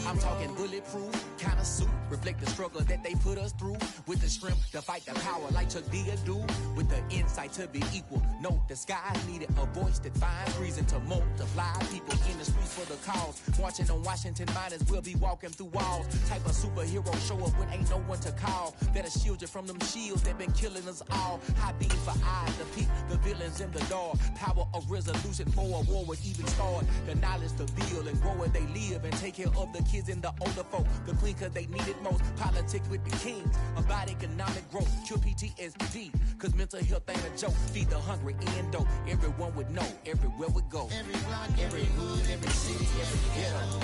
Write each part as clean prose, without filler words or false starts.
I'm talking bulletproof, kind of suit, reflect the struggle that they put us through. With the strength to fight the power like Chuck D do. With the insight to be equal, no disguise needed. A voice that finds reason to multiply. People in the streets for the cause. Marching on Washington miners will be walking through walls. Type of superhero show up when ain't no one to call. Better shield you from them shields that been killing us all. High beam for eyes, the peak, the villains in the dark. Power of resolution for a war would even start. The knowledge to build and grow where they live and take care of the kids and the older folk. The queen cause they need it most. Politics with the kings. About economic growth. Cure PTSD. Cause mental health ain't a joke. Feed the hungry and dope. Everyone would know. Everywhere we go. Every block, every hood, every city, every ghetto.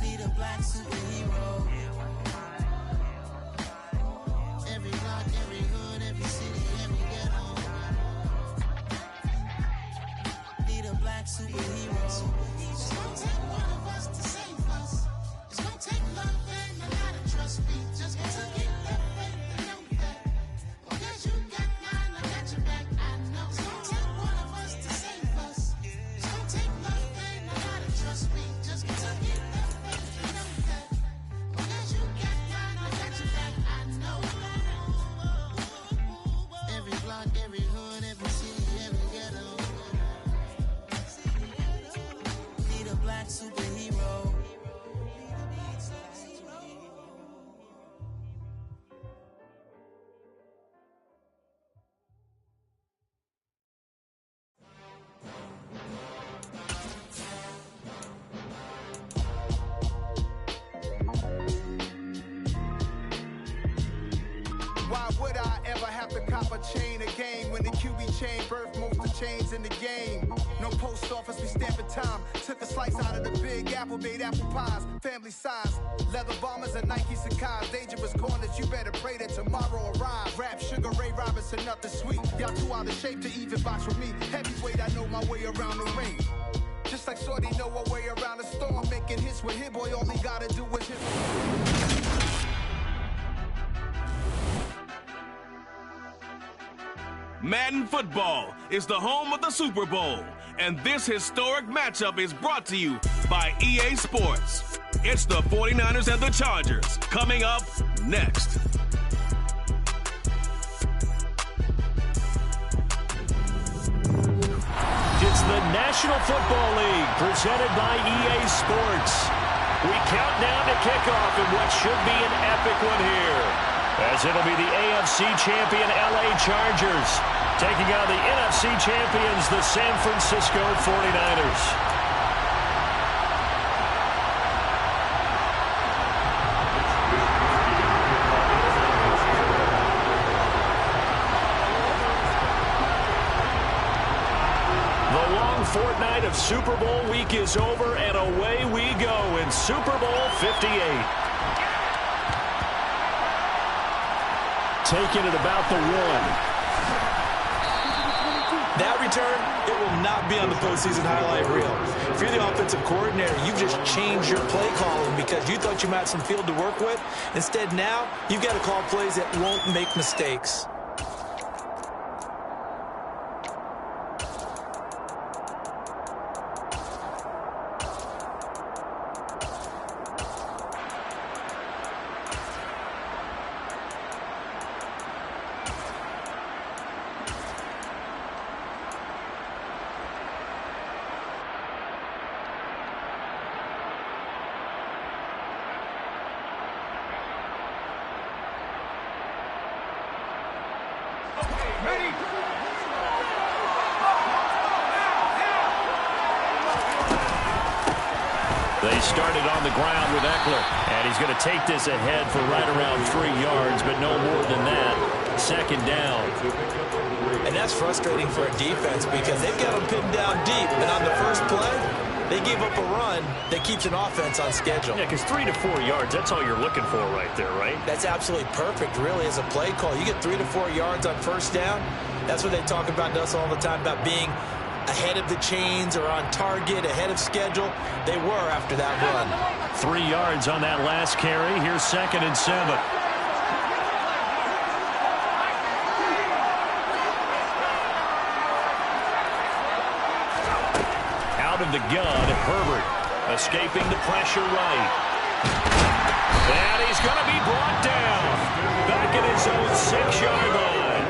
Need a black superhero. Every block, every hood, every city, every ghetto. Need a black superhero. It's gonna take one of us to save us. It's gonna take love and a lot of trust me. Just to get that faith and know that. Because you got mine, I got your back, I know. It's gonna take one of us to save us. It's gonna take love and a lot of trust me. Just to get that faith and know that. Because you got mine, I got your back, I know. Every block, every hood, every city, every ghetto. Need a black superhero. Why would I ever have to cop a chain again when the QB chain birthed most of the chains in the game? No post office, we stamping time. Took a slice out of the big apple, made apple pies, family size. Leather bombers and Nike Sacai's. Dangerous corners, you better pray that tomorrow arrives. Rap, Sugar Ray Robinson, nothing sweet. Y'all too out of shape to even box with me. Heavyweight, I know my way around the ring. Just like Shorty know her way around the storm. Making hits with Hit Boy, all he gotta do is hit. Madden Football is the home of the Super Bowl, and this historic matchup is brought to you by EA Sports. It's the 49ers and the Chargers, coming up next. It's the National Football League, presented by EA Sports. We count down to kickoff in what should be an epic one here, as it'll be the AFC champion LA Chargers taking on the NFC champions, the San Francisco 49ers. The long fortnight of Super Bowl week is over, and away we go in Super Bowl 58. Taking it about the one. That return, it will not be on the postseason highlight reel. If you're the offensive coordinator, you've just changed your play calling because you thought you might have some field to work with. Instead, now, you've got to call plays that won't make mistakes. They started on the ground with Eckler, and he's going to take this ahead for right around 3 yards, but no more than that. Second down. And that's frustrating for a defense because they've got them pinned down deep, and on the first play, they gave up a run that keeps an offense on schedule. Yeah, because 3 to 4 yards, that's all you're looking for right there, right? That's absolutely perfect, really, as a play call. You get 3 to 4 yards on first down. That's what they talk about to us all the time, about being ahead of the chains or on target, ahead of schedule. They were after that run. 3 yards on that last carry. Here's 2nd and 7. out of the gun. Herbert escaping the pressure right. And he's going to be brought down. Back at his own 6-yard line.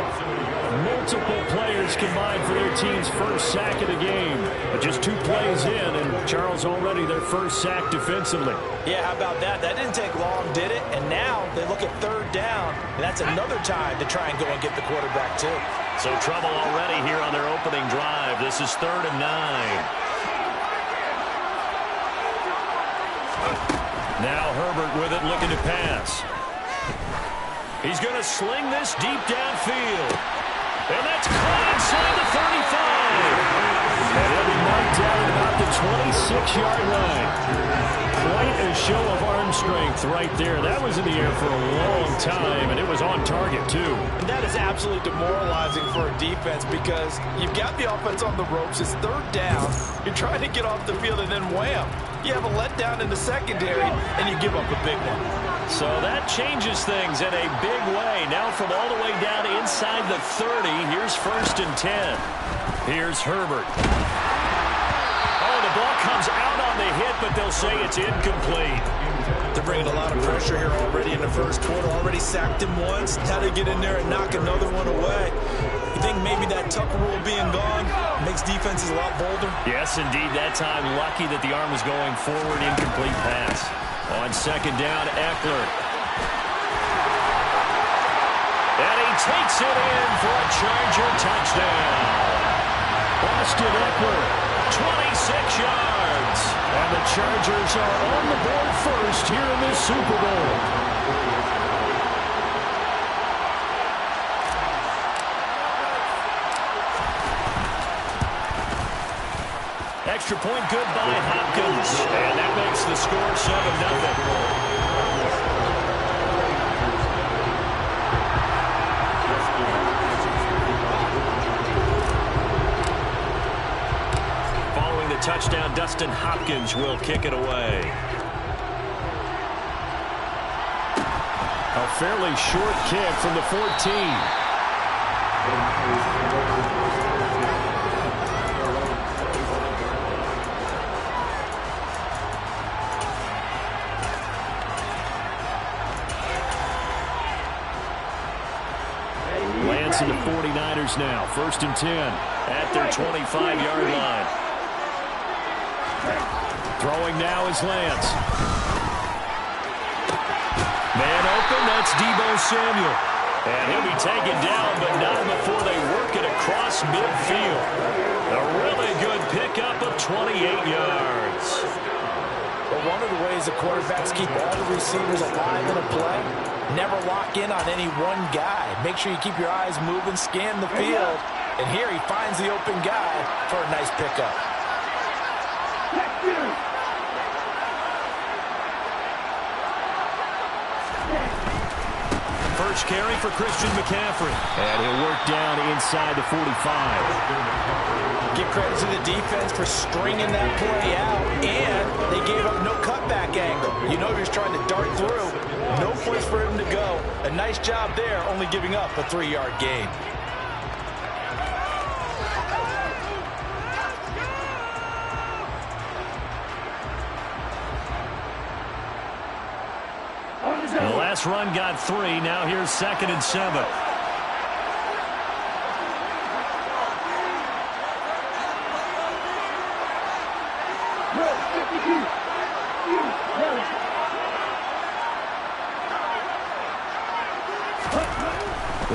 Multiple players combined for their team's first sack of the game. But just 2 plays in, and Charles already their first sack defensively. Yeah, how about that? That didn't take long, did it? And now they look at 3rd down, and that's another time to try and go and get the quarterback, too. So trouble already here on their opening drive. This is 3rd and 9. Now Herbert with it, looking to pass. He's going to sling this deep downfield. And that's caught inside the 35. And he'll be marked down at about the 26-yard line. Quite a show of arm strength right there. That was in the air for a long time, and it was on target, too. And that is absolutely demoralizing for a defense because you've got the offense on the ropes. It's 3rd down. You're trying to get off the field, and then wham. You have a letdown in the secondary, and you give up a big one. So that changes things in a big way. Now from all the way down inside the 30, here's 1st and 10. Here's Herbert. Oh, the ball comes out on the hit, but they'll say it's incomplete. They're bringing a lot of pressure here already in the first quarter. Already sacked him once. Had to get in there and knock another one away. You think maybe that Tucker rule being gone makes defenses a lot bolder? Yes, indeed. That time, lucky that the arm was going forward. Incomplete pass. On 2nd down, Eckler. And he takes it in for a Charger touchdown. Austin Eckler, 26 yards. And the Chargers are on the board first here in this Super Bowl. Extra point good by Hopkins. And that makes the score 7-0. Following the touchdown, Dustin Hopkins will kick it away. A fairly short kick from the 14. And the 49ers now, 1st and 10 at their 25-yard line. Throwing now is Lance. Man open, that's Deebo Samuel. And he'll be taken down, but not before they work it across midfield. A really good pickup of 28 yards. But one of the ways the quarterbacks keep all the receivers alive in a play, never lock in on any one guy. Make sure you keep your eyes moving, scan the field. And here he finds the open guy for a nice pickup. First carry for Christian McCaffrey. And he'll work down inside the 45. Give credit to the defense for stringing that play out. And they gave up no cutback angle. You know he was trying to dart through. No place for him to go. A nice job there, only giving up a 3-yard gain. The last run got 3. Now here's 2nd and 7.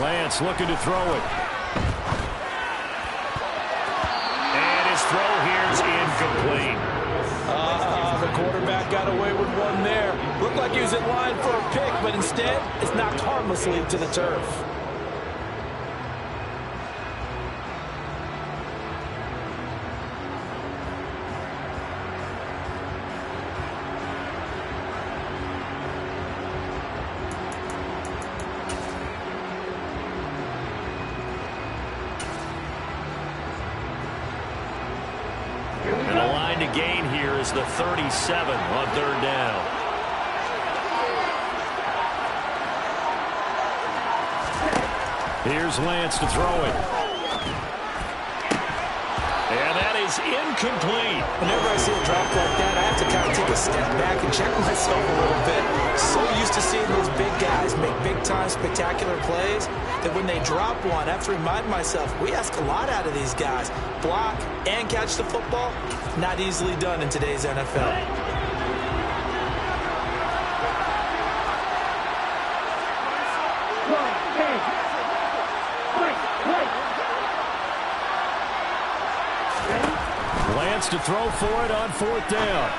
Lance looking to throw it. And his throw here is incomplete. The quarterback got away with one there. Looked like he was in line for a pick, but instead, it's knocked harmlessly to the turf. And the line to gain here is the 37 on 3rd down. Here's Lance to throw it. And that is incomplete. Whenever I see a drop like that, I have to kind of take a step back and check myself a little bit. So used to seeing those big guys make big-time spectacular plays that when they drop one, I have to remind myself, we ask a lot out of these guys. Block and catch the football, not easily done in today's NFL. Lance to throw for it on 4th down.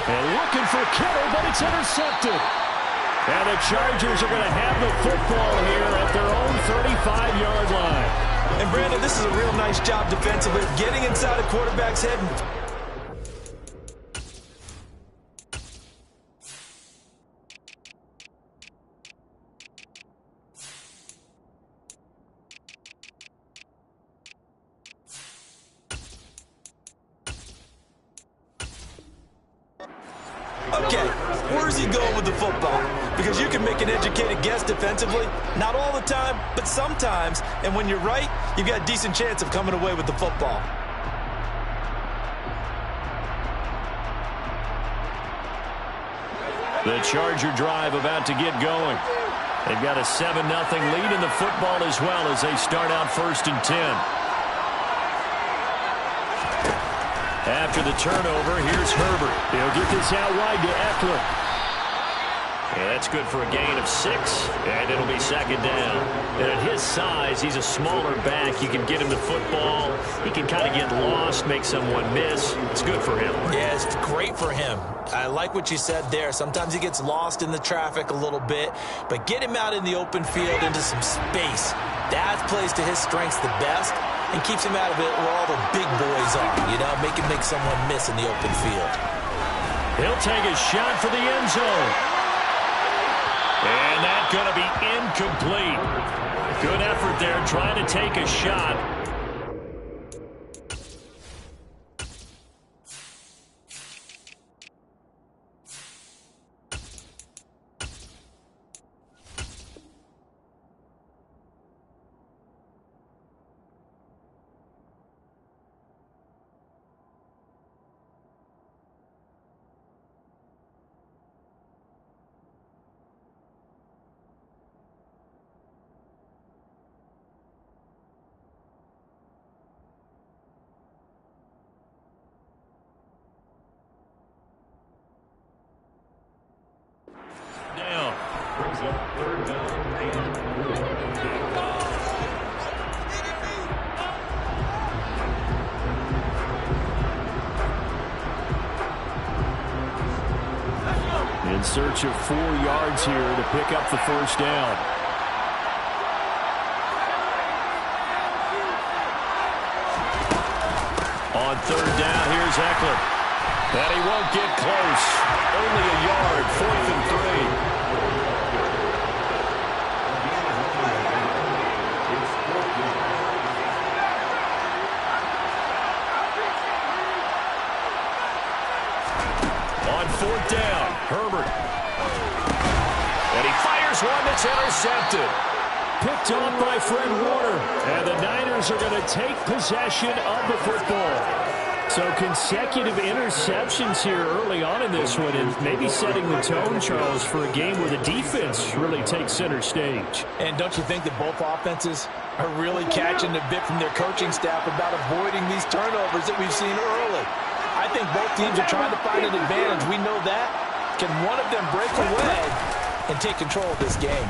And looking for Kittle, but it's intercepted. And the Chargers are going to have the football here at their own 35-yard line. And Brandon, this is a real nice job defensively, getting inside a quarterback's head. Okay, where is he going with the football? Because you can make an educated guess defensively. Not all the time, but sometimes. And when you're right, you've got a decent chance of coming away with the football. The Charger drive about to get going. They've got a 7-0 lead in the football as well as they start out 1st and 10. After the turnover, here's Herbert. He'll get this out wide to Eckler. And that's good for a gain of 6, and it'll be 2nd down. And at his size, he's a smaller back. You can get him the football. He can kind of get lost, make someone miss. It's good for him. Yeah, it's great for him. I like what you said there. Sometimes he gets lost in the traffic a little bit, but get him out in the open field into some space. That plays to his strengths the best and keeps him out of it where all the big boys are, you know, make someone miss in the open field. He'll take a shot for the end zone. And that's going to be incomplete. Good effort there trying to take a shot. In search of 4 yards here to pick up the 1st down. On 3rd down, here's Eckler. And he won't get close. Only a yard, 4th and 3. On 4th down, Herbert. And he fires one that's intercepted. Picked off by Fred Warner. And the Niners are going to take possession of the football. So consecutive interceptions here early on in this one, and maybe setting the tone, Charles, for a game where the defense really takes center stage. And don't you think that both offenses are really catching the bit from their coaching staff about avoiding these turnovers that we've seen early? I think both teams are trying to find an advantage. We know that. Can one of them break away and take control of this game?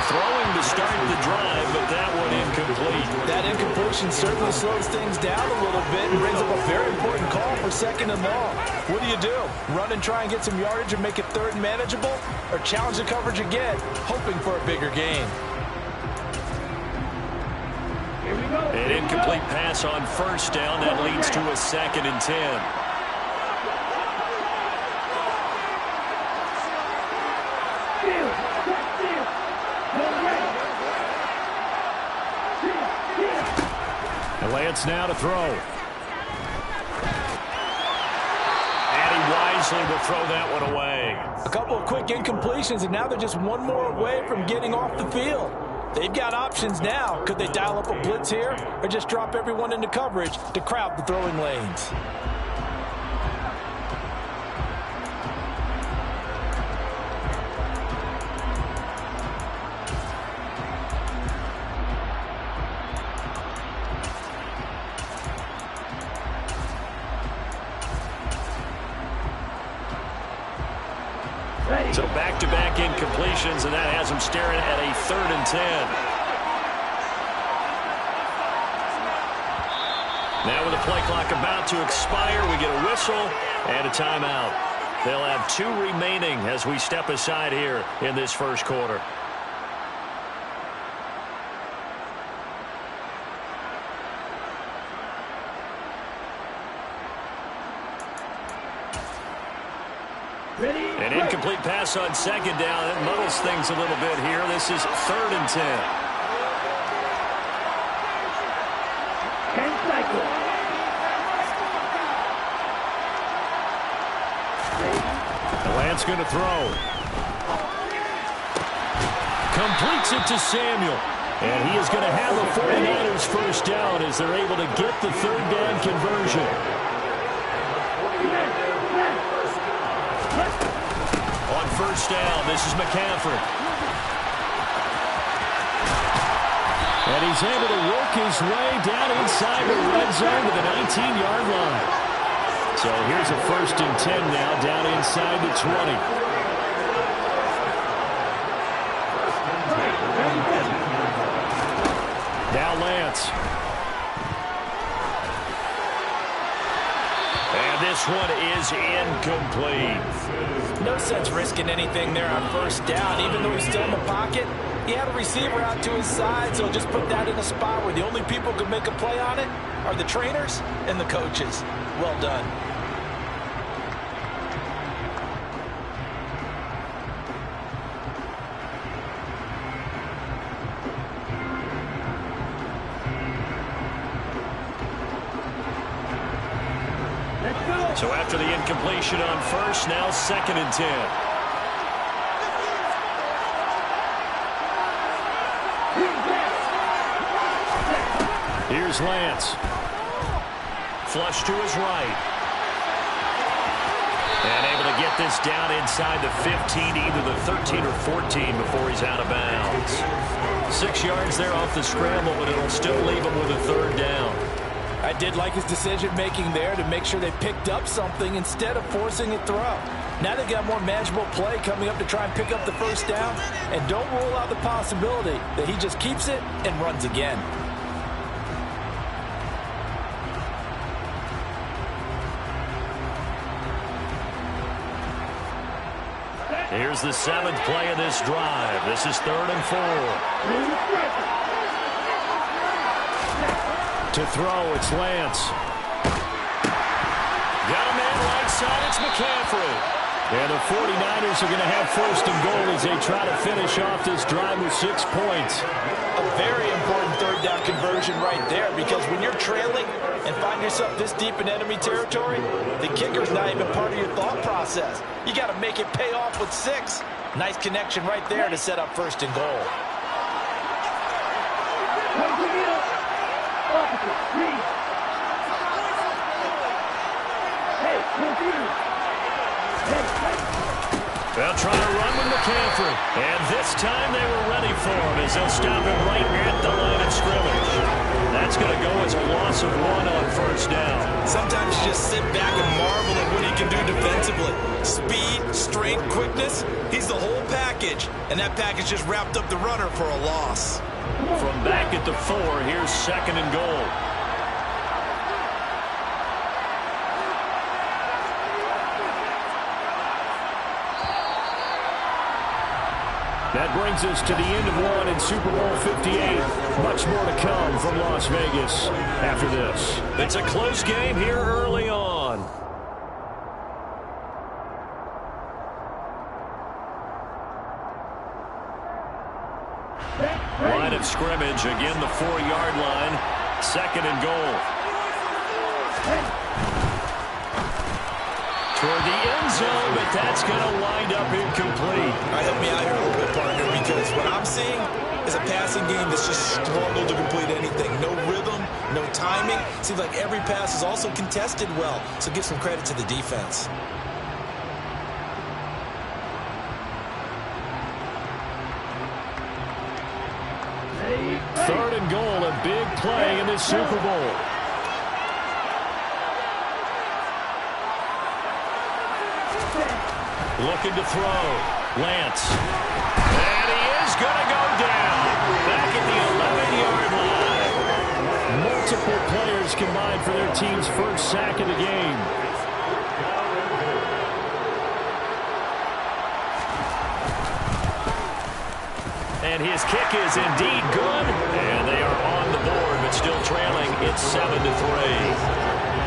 Throwing to start the drive, but that one incomplete. That incompletion certainly slows things down a little bit and brings up a very important call for 2nd and long. What do? Run and try and get some yardage and make it 3rd and manageable? Or challenge the coverage again, hoping for a bigger gain? An incomplete pass on 1st down. That leads to a 2nd and 10. Lance now to throw. And he wisely will throw that one away. A couple of quick incompletions, and now they're just one more away from getting off the field. They've got options now. Could they dial up a blitz here or just drop everyone into coverage to crowd the throwing lanes? So back-to-back incompletions, and that has them staring at a 3rd and 10. Now with the play clock about to expire, we get a whistle and a timeout. They'll have 2 remaining as we step aside here in this first quarter. An incomplete pass on 2nd down. It muddles things a little bit here. This is 3rd and 10. Lance going to throw. Completes it to Samuel. And he is going to have the 49ers first down as they're able to get the 3rd down conversion. On first down, this is McCaffrey. And he's able to work his way down inside the red zone to the 19-yard line. So here's a 1st and 10 now, down inside the 20. Now Lance. And this one is incomplete. No sense risking anything there on first down. Even though he's still in the pocket, he had a receiver out to his side, so just put that in a spot where the only people who can make a play on it are the trainers and the coaches. Well done. So after the incompletion on first, now 2nd and 10. Here's Lance. Flush to his right. And able to get this down inside the 15, either the 13 or 14 before he's out of bounds. 6 yards there off the scramble, but it'll still leave him with a 3rd down. I did like his decision-making there to make sure they picked up something instead of forcing a throw. Now they've got more manageable play coming up to try and pick up the first down, and don't rule out the possibility that he just keeps it and runs again. Here's the 7th play of this drive. This is 3rd and 4. To throw, it's Lance. Got a man right side, it's McCaffrey. And the 49ers are going to have 1st and goal as they try to finish off this drive with 6 points. A very important 3rd down conversion right there, because when you're trailing and find yourself this deep in enemy territory, the kicker's not even part of your thought process. You got to make it pay off with 6. Nice connection right there to set up 1st and goal. They'll try to run with McCaffrey. And this time they were ready for him as they'll stop him right at the line of scrimmage. That's going to go as a loss of 1 on first down. Sometimes you just sit back and marvel at what he can do defensively. Speed, strength, quickness, he's the whole package. And that package just wrapped up the runner for a loss. From back at the 4, here's 2nd and goal. That brings us to the end of one in Super Bowl 58. Much more to come from Las Vegas after this. It's a close game here early on. Line of scrimmage, again the 4-yard line. 2nd and goal. toward the end zone, but that's going to wind up incomplete. Help me out here a little bit, partner, because what I'm seeing is a passing game that's just struggled to complete anything. No rhythm, no timing. Seems like every pass is also contested well, so give some credit to the defense. Third and goal, a big play in the Super Bowl. Looking to throw. Lance. And he is going to go down. Back at the 11-yard line. Multiple players combined for their team's first sack of the game. And his kick is indeed good. And they are on the board, but still trailing. It's 7-3.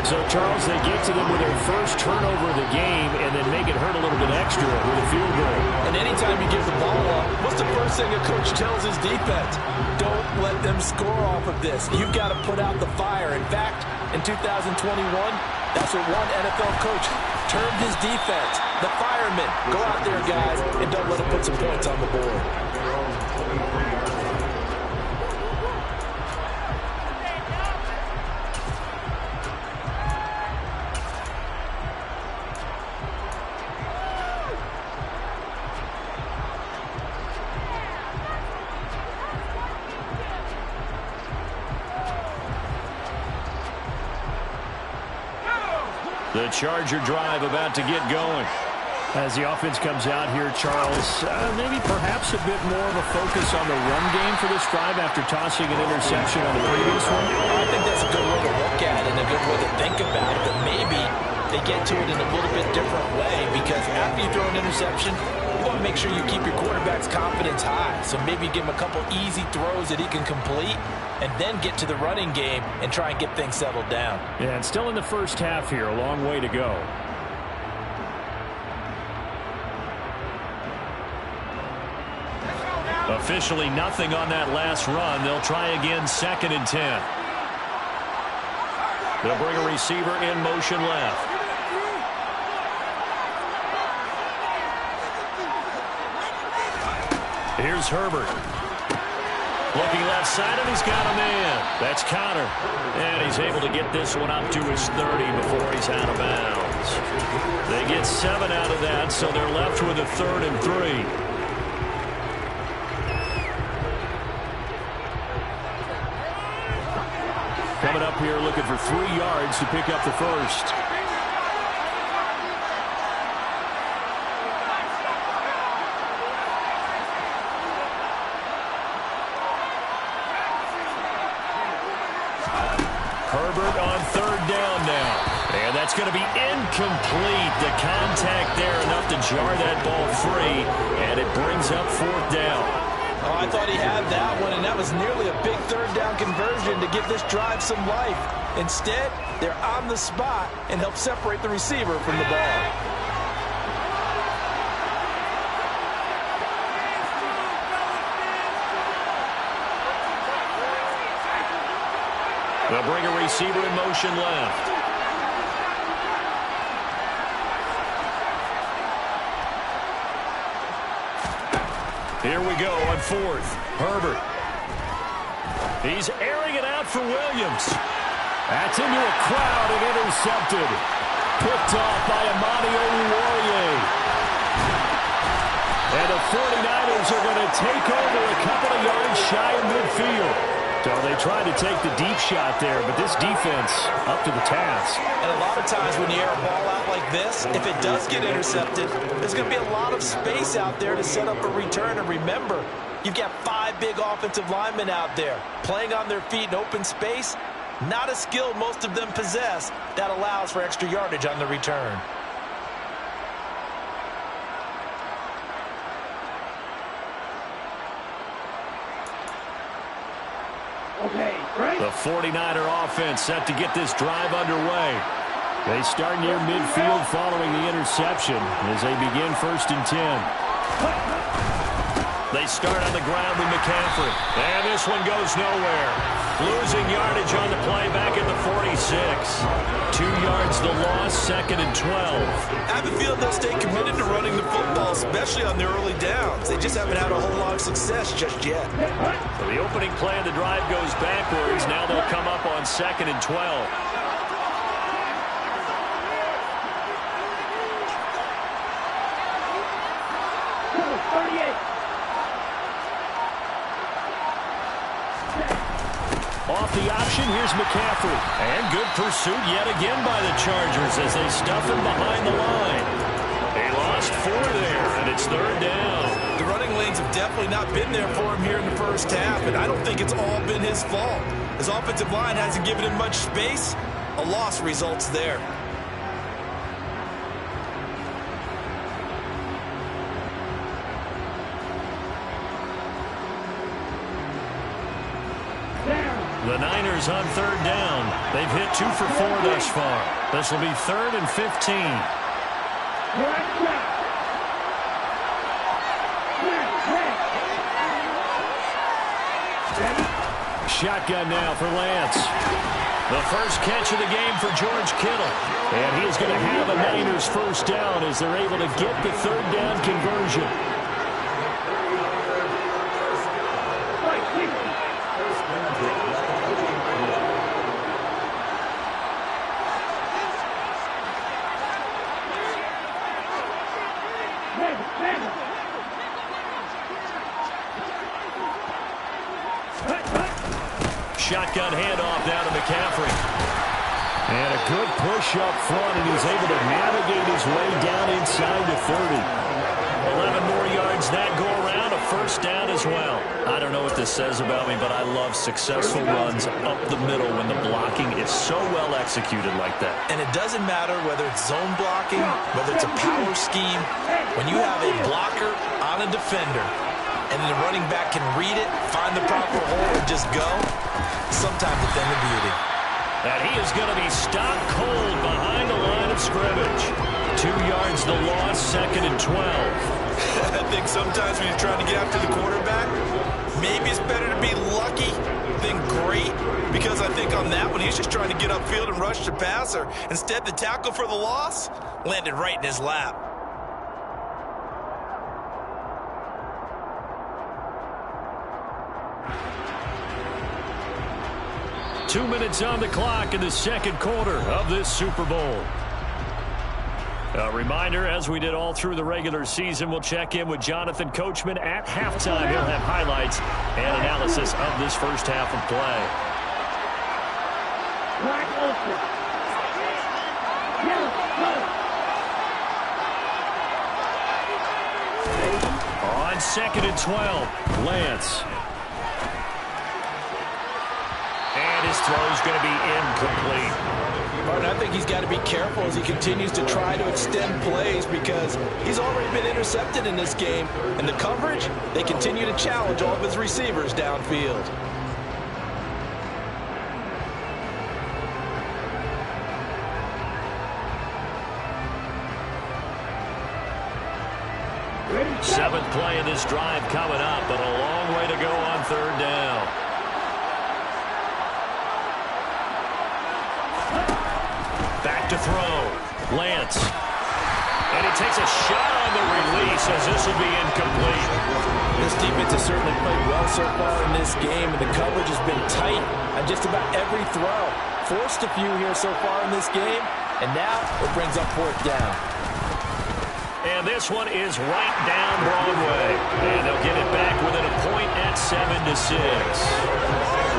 So, Charles, they get to them with their first turnover of the game and then make it hurt a little bit extra with a field goal. And anytime you give the ball up, what's the first thing a coach tells his defense? Don't let them score off of this. You've got to put out the fire. In fact, in 2021, that's what one NFL coach termed his defense, the firemen. Go out there, guys, and don't let them put some points on the board. The Charger drive about to get going. As the offense comes out here, Charles, maybe perhaps a bit more of a focus on the run game for this drive after tossing an interception on the previous one. I think that's a good way to look at it and a good way to think about it, but maybe they get to it in a little bit different way, because after you throw an interception, you want to make sure you keep your quarterback's confidence high. So maybe give him a couple easy throws that he can complete and then get to the running game and try and get things settled down. Yeah, and still in the first half here, a long way to go. Officially nothing on that last run. They'll try again, 2nd and 10. They'll bring a receiver in motion left. Here's Herbert. Looking left side, and he's got a man. That's Connor. And he's able to get this one up to his 30 before he's out of bounds. They get 7 out of that, so they're left with a 3rd and 3. Coming up here looking for 3 yards to pick up the first. Herbert on 3rd down now. And that's going to be incomplete. The contact there enough to jar that ball free. And it brings up 4th down. Oh, I thought he had that one, and that was nearly a big 3rd down conversion to give this drive some life. Instead, they're on the spot and help separate the receiver from the ball. They'll bring a receiver in motion left. Here we go on 4th. Herbert. He's airing it out for Williams. That's into a crowd and intercepted. Picked off by Amani Oruwariye. And the 49ers are going to take over a couple of yards shy of midfield. So they tried to take the deep shot there, but this defense up to the task. And a lot of times when you air a ball out like this, if it does get intercepted, there's going to be a lot of space out there to set up a return. And remember, you've got 5 big offensive linemen out there playing on their feet in open space. Not a skill most of them possess. That allows for extra yardage on the return. The 49er offense set to get this drive underway. They start near midfield following the interception as they begin 1st and 10. They start on the ground with McCaffrey. And this this one goes nowhere. Losing yardage on the play back at the 46. 2 yards the loss, 2nd and 12. I have a feeling they'll stay committed to running the football, especially on the early downs. They just haven't had a whole lot of success just yet. So the opening play of the drive goes backwards. Now they'll come up on 2nd and 12. Off the option, here's McCaffrey. And good pursuit yet again by the Chargers as they stuff him behind the line. They lost 4 there, and it's 3rd down. The running lanes have definitely not been there for him here in the first half, and I don't think it's all been his fault. His offensive line hasn't given him much space. A loss results there. The Niners on 3rd down. They've hit 2 for 4 thus far. This will be 3rd and 15. Shotgun now for Lance. The first catch of the game for George Kittle. And he is going to have a Niners first down as they're able to get the 3rd down conversion. Shotgun handoff down to McCaffrey. And a good push up front, and he's able to navigate his way down inside the 30. 11 more yards that go around, a first down as well. I don't know what this says about me, but I love successful runs up the middle when the blocking is so well executed like that. And it doesn't matter whether it's zone blocking, whether it's a power scheme. When you have a blocker on a defender, and the running back can read it, find the proper hole, and just go, sometimes a thing of beauty. And he is going to be stopped cold behind the line of scrimmage. 2 yards the loss, 2nd and 12. I think sometimes when you're trying to get after the quarterback, maybe it's better to be lucky than great, because I think on that one, he's just trying to get upfield and rush the passer. Instead, the tackle for the loss landed right in his lap. Two minutes on the clock in the second quarter of this Super Bowl. A reminder, as we did all through the regular season, we'll check in with Jonathan Coachman at halftime. He'll have highlights and analysis of this first half of play. On 2nd and 12, Lance. And his throw is going to be incomplete. Martin, I think he's got to be careful as he continues to try to extend plays, because he's already been intercepted in this game. And the coverage, they continue to challenge all of his receivers downfield. Seventh play of this drive coming up, but a long way to go on 3rd down. Back to throw. Lance. And he takes a shot on the release as this will be incomplete. This defense has certainly played well so far in this game, and the coverage has been tight on just about every throw. Forced a few here so far in this game, and now it brings up 4th down. And this one is right down Broadway. And they'll get it back within a point at 7-6.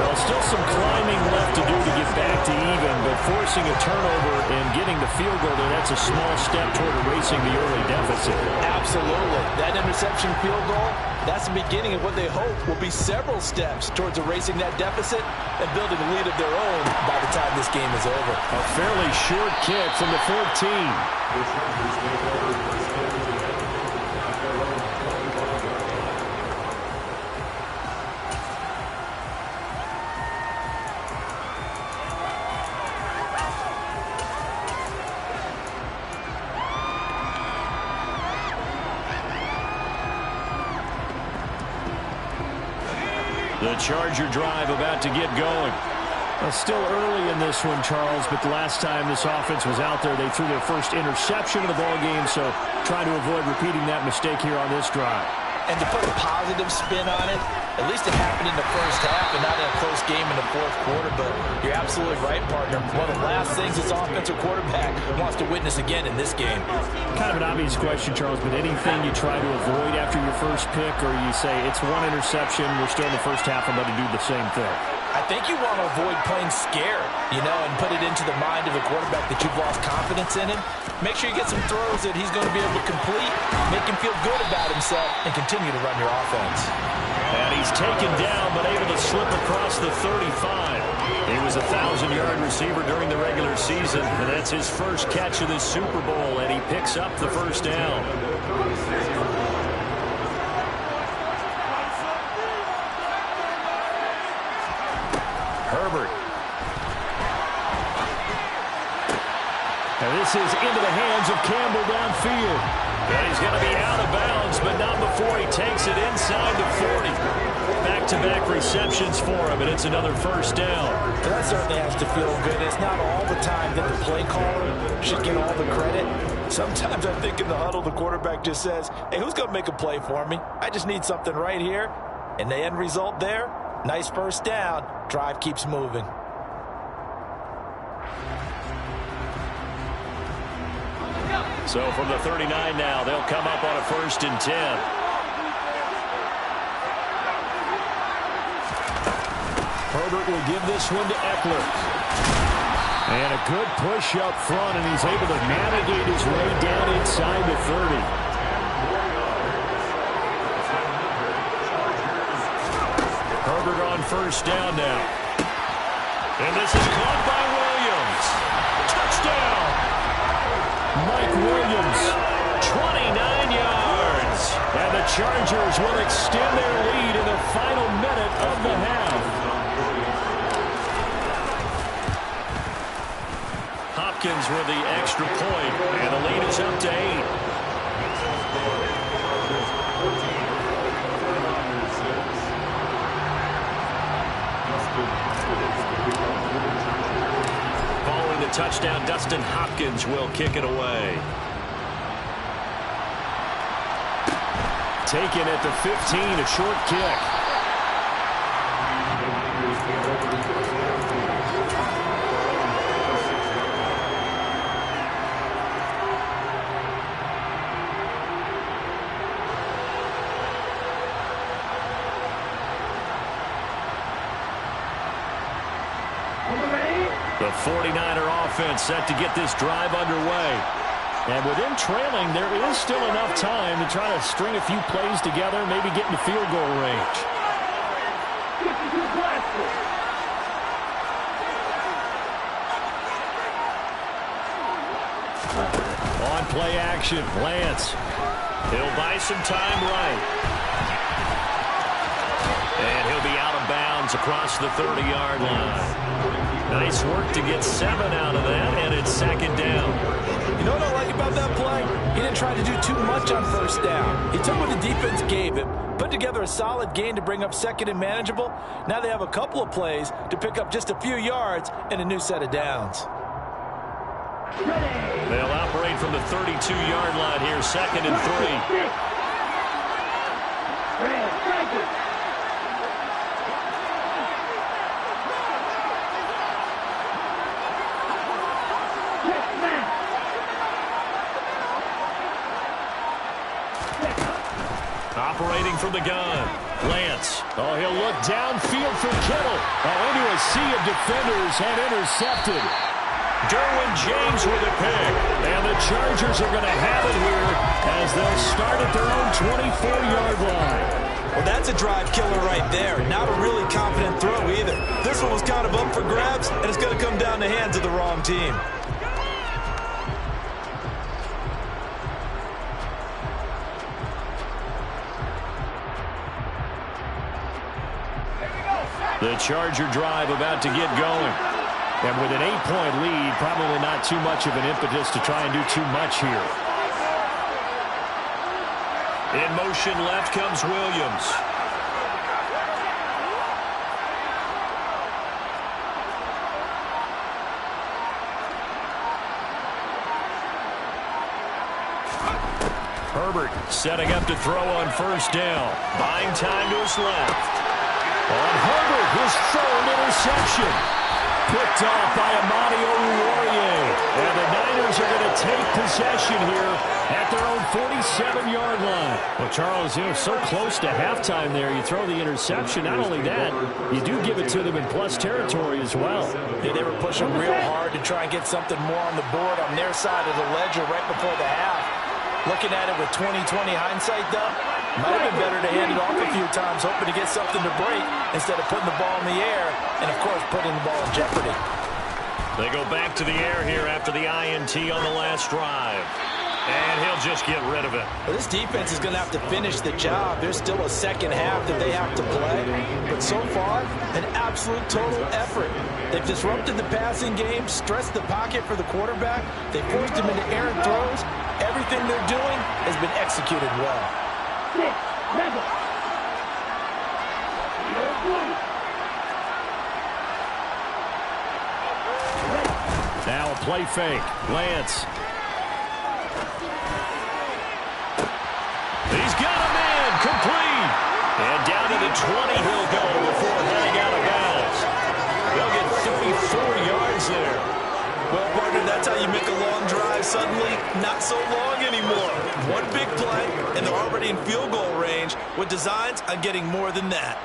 Well, still some climbing left to do to get back to even, but forcing a turnover and getting the field goal there, that's a small step toward erasing the early deficit. Absolutely. That interception field goal, that's the beginning of what they hope will be several steps towards erasing that deficit and building a lead of their own by the time this game is over. A fairly short kick from the 14. The The Charger drive about to get going. Well, still early in this one, Charles, but the last time this offense was out there, they threw their first interception of the ball game, so trying to avoid repeating that mistake here on this drive. And to put a positive spin on it, at least it happened in the first half and not in a close game in the fourth quarter, but you're absolutely right, partner. One of the last things this offensive quarterback wants to witness again in this game. Kind of an obvious question, Charles, but anything you try to avoid after your first pick, or you say it's one interception, we're still in the first half, I'm going to do the same thing? I think you want to avoid playing scared, and put it into the mind of the quarterback that you've lost confidence in him. Make sure you get some throws that he's going to be able to complete, make him feel good about himself, and continue to run your offense. And he's taken down, but able to slip across the 35. He was a 1,000-yard receiver during the regular season, and that's his first catch of this Super Bowl, and he picks up the first down. Herbert. And this is into the hands of Campbell downfield. And he's going to be out of bounds, but not before he takes it inside the 40. Back-to-back receptions for him, and it's another first down. That certainly has to feel good. It's not all the time that the play caller should get all the credit. Sometimes I think in the huddle, the quarterback just says, hey, who's going to make a play for me? I just need something right here. And the end result there, nice first down. Drive keeps moving. So from the 39 now, they'll come up on a 1st and 10. Herbert will give this one to Eckler. And a good push up front, and he's able to navigate his way down inside the 30. Herbert on first down now. And this is caught by Williams. Touchdown! Mike Williams, 29 yards. And the Chargers will extend their lead in the final minute of the half. Hopkins with the extra point, and the lead is up to 8. Following the touchdown, Dustin Hopkins will kick it away. Taken at the 15, a short kick. The 49er offense set to get this drive underway. And with them trailing, there is still enough time to try to string a few plays together, maybe get into field goal range. On play action, Lance. He'll buy some time right. And he'll be out of bounds across the 30-yard line. Nice work to get 7 out of that, and it's 2nd down. You know what I like about that play? He didn't try to do too much on first down. He took what the defense gave him, put together a solid gain to bring up 2nd and manageable. Now they have a couple of plays to pick up just a few yards and a new set of downs. They'll operate from the 32-yard line here, 2nd and 3. Operating from the gun, Lance. Oh, he'll look downfield for Kittle. Into a sea of defenders and intercepted. Derwin James with a pick. And the Chargers are going to have it here as they'll start at their own 24-yard line. Well, that's a drive killer right there. Not a really confident throw either. This one was kind of up for grabs, and it's going to come down the hands of the wrong team. The Charger drive about to get going. And with an 8-point lead, probably not too much of an impetus to try and do too much here. In motion left comes Williams. Herbert setting up to throw on first down. Buying time to his left. On Herbert, his third interception. Picked off by Amani Oruwariye. And the Niners are going to take possession here at their own 47-yard line. Well, Charles, so close to halftime there. You throw the interception. Not only that, you do give it to them in plus territory as well. Yeah, they were pushing real hard to try and get something more on the board on their side of the ledger right before the half. Looking at it with 20/20 hindsight, though, might have been better to hand it off a few times, hoping to get something to break instead of putting the ball in the air and, of course, putting the ball in jeopardy. They go back to the air here after the INT on the last drive. And he'll just get rid of it. Well, this defense is going to have to finish the job. There's still a second half that they have to play. But so far, an absolute total effort. They've disrupted the passing game, stressed the pocket for the quarterback. They forced him into errant throws. Everything they're doing has been executed well. Now a play fake. Lance. He's got a man. Complete. And down to the 20 he'll go before heading out of bounds. They'll get 34 yards there. Well, partner, that's how you make a long drive suddenly not so long anymore. One big play, and they're already in field goal range with designs on getting more than that.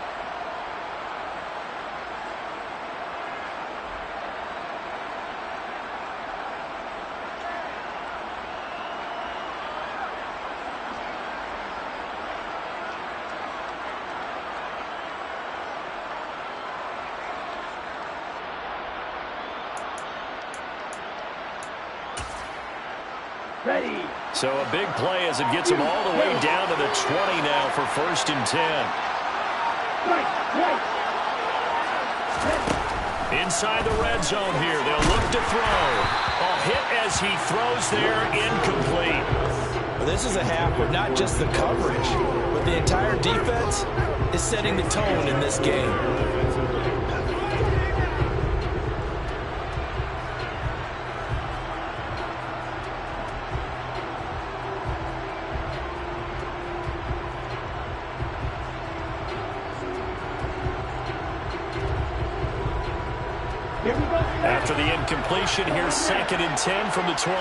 So a big play as it gets them all the way down to the 20 now for 1st and 10. Inside the red zone here. They'll look to throw. A hit as he throws there, incomplete. Well, this is a half where not just the coverage, but the entire defense is setting the tone in this game. After the incompletion, here's 2nd and 10 from the 20.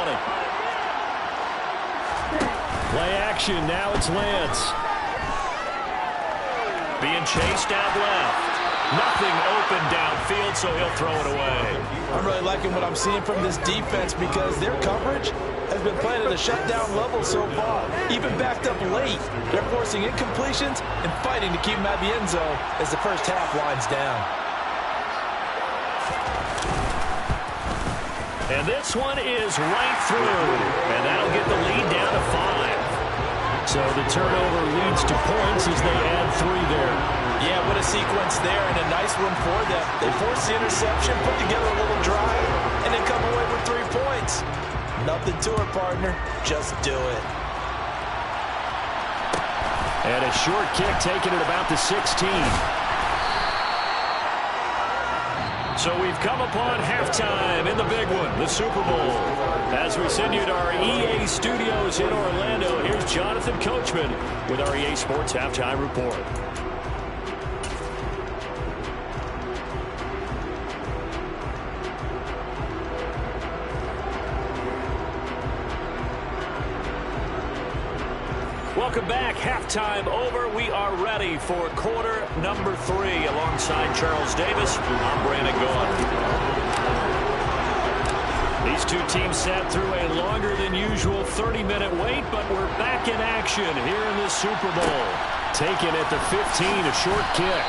Play action, now it's Lance. Being chased out left. Nothing open downfield, so he'll throw it away. I'm really liking what I'm seeing from this defense because their coverage has been playing at a shutdown level so far. Even backed up late. They're forcing incompletions and fighting to keep them out of the end zone as the first half winds down. And this one is right through. And that'll get the lead down to 5. So the turnover leads to points as they add 3 there. Yeah, what a sequence there and a nice one for them. They force the interception, put together a little drive, and then come away with 3 points. Nothing to it, partner. Just do it. And a short kick taken at about the 16. So we've come upon halftime in the big one, the Super Bowl. As we send you to our EA studios in Orlando, here's Jonathan Coachman with our EA Sports Halftime Report. Welcome back. Halftime over. We are ready for quarter number 3. Alongside Charles Davis, I'm Brandon Gaudin. These two teams sat through a longer than usual 30-minute wait, but we're back in action here in the Super Bowl. Taken at the 15, a short kick.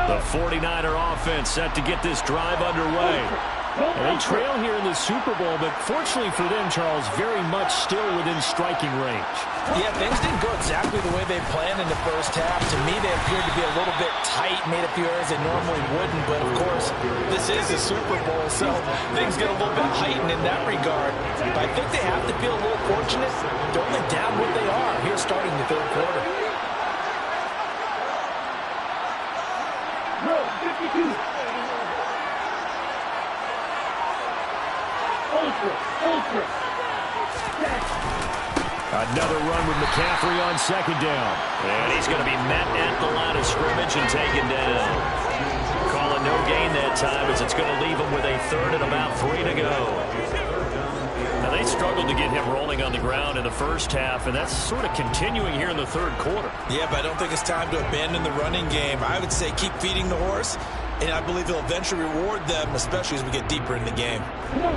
The 49er offense set to get this drive underway. And they trail here in the Super Bowl, but fortunately for them, Charles, very much still within striking range. Yeah, things didn't go exactly the way they planned in the first half. To me, they appeared to be a little bit tight, made a few errors they normally wouldn't. But, of course, this is the Super Bowl, so things get a little bit heightened in that regard. But I think they have to feel a little fortunate. They're only down what they are here starting the third quarter. Another run with McCaffrey on second down. And he's going to be met at the line of scrimmage and taken down. Calling no gain that time as it's going to leave him with a third and about 3 to go. Now, they struggled to get him rolling on the ground in the first half, and that's sort of continuing here in the third quarter. Yeah, but I don't think it's time to abandon the running game. I would say keep feeding the horse, and I believe he'll eventually reward them, especially as we get deeper in the game.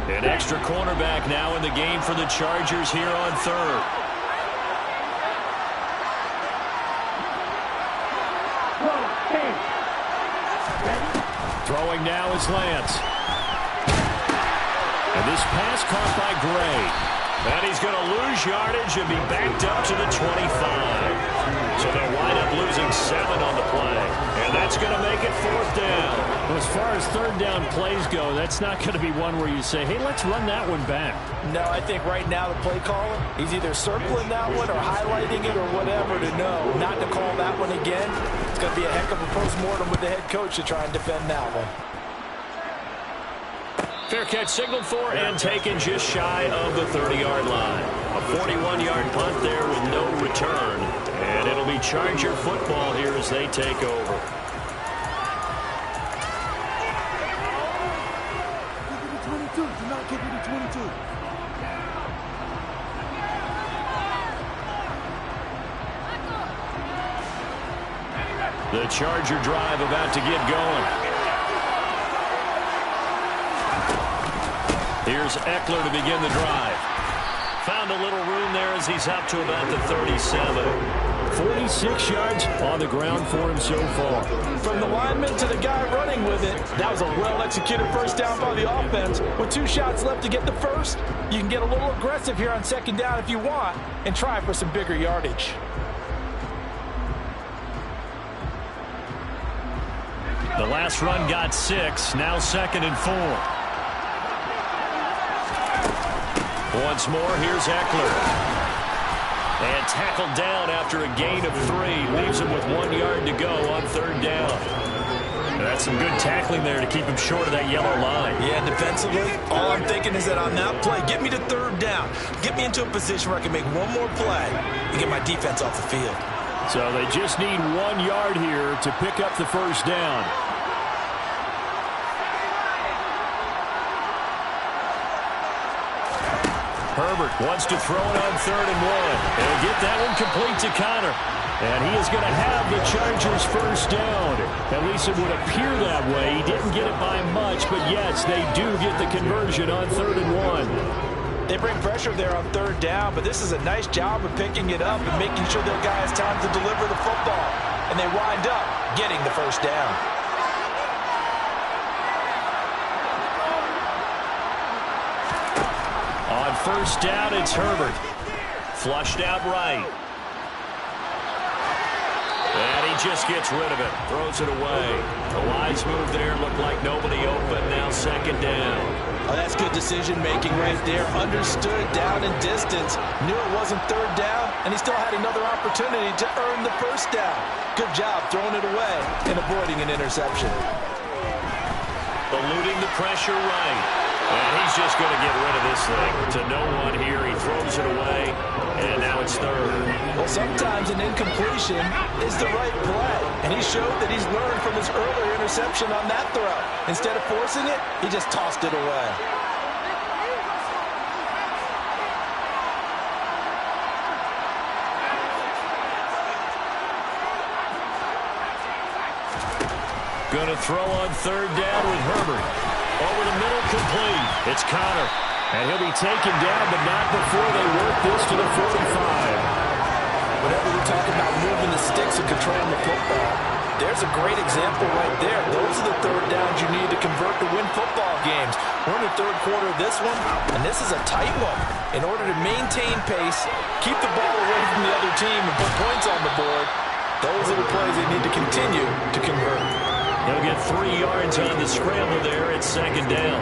An extra cornerback now in the game for the Chargers here on third. Throwing now is Lance. And this pass caught by Gray. And he's going to lose yardage and be backed up to the 25. So they'll wind up losing 7 on the play. And that's going to make it 4th down. Well, as far as third down plays go, that's not going to be one where you say, hey, let's run that one back. No, I think right now the play caller, he's either circling that one or highlighting it or whatever to know not to call that one again. It's going to be a heck of a postmortem with the head coach to try and defend that one. Fair catch signaled for and taken just shy of the 30-yard line. A 41-yard punt there with no return. And it'll be Charger football here as they take over. The Charger drive about to get going. Here's Eckler to begin the drive. Found a little room there as he's up to about the 37. 46 yards on the ground for him so far. From the lineman to the guy running with it, that was a well-executed first down by the offense. With 2 shots left to get the first, you can get a little aggressive here on second down if you want and try for some bigger yardage. The last run got 6, now 2nd and 4. Once more, here's Eckler. And tackled down after a gain of 3. Leaves him with 1 yard to go on third down. And that's some good tackling there to keep him short of that yellow line. Yeah, defensively, all I'm thinking is that on that play, get me to third down. Get me into a position where I can make one more play and get my defense off the field. So they just need 1 yard here to pick up the first down. Herbert wants to throw it on 3rd and 1. He'll get that one complete to Connor. And he is going to have the Chargers first down. At least it would appear that way. He didn't get it by much, but yes, they do get the conversion on 3rd and 1. They bring pressure there on third down, but this is a nice job of picking it up and making sure their guy has time to deliver the football. And they wind up getting the first down. On first down, it's Herbert. Flushed out right. And he just gets rid of it. Throws it away. The wise move there. Looked like nobody open. Now 2nd down. Oh, that's good decision-making right there. Understood down and distance. Knew it wasn't third down, and he still had another opportunity to earn the first down. Good job throwing it away and avoiding an interception. Eluding the pressure right. And he's just going to get rid of this thing. To no one here. He throws it away. And now it's 3rd. Well, sometimes an incompletion is the right play. And he showed that he's learned from his earlier interception on that throw. Instead of forcing it, he just tossed it away. Going to throw on 3rd down with Herbert. Over the middle, complete. It's Connor. And he'll be taken down, but not before they work this to the 45. Whenever we're talking about moving the sticks and controlling the football, there's a great example right there. Those are the third downs you need to convert to win football games. We're in the third quarter of this one, and this is a tight one. In order to maintain pace, keep the ball away from the other team, and put points on the board, those are the plays they need to continue to convert. They'll get 3 yards on the scramble there. It's 2nd down.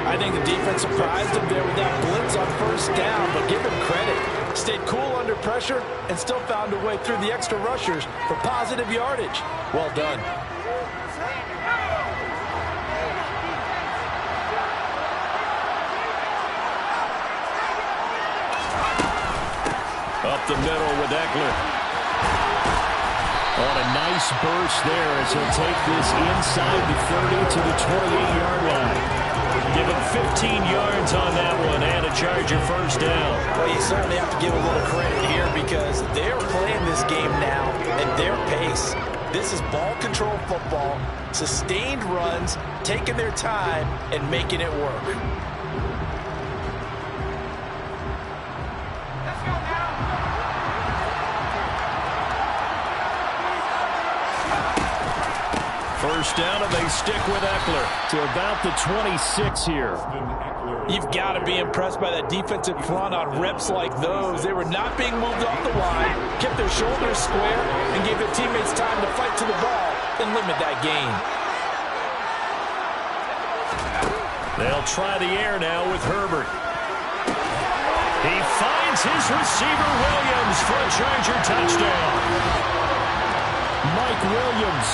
I think the defense surprised him there with that blitz on first down, but give him credit. Stayed cool under pressure and still found a way through the extra rushers for positive yardage. Well done. the middle with Eckler. On a nice burst there as he'll take this inside the 30 to the 28-yard line. Give him 15 yards on that one and a Charger first down. Well, you certainly have to give a little credit here because they're playing this game now at their pace. This is ball control football, sustained runs, taking their time, and making it work. First down, and they stick with Eckler to about the 26 here. You've got to be impressed by that defensive front on reps like those. They were not being moved off the line, kept their shoulders square, and gave their teammates time to fight to the ball and limit that gain. They'll try the air now with Herbert. He finds his receiver, Williams, for a Charger touchdown. Mike Williams,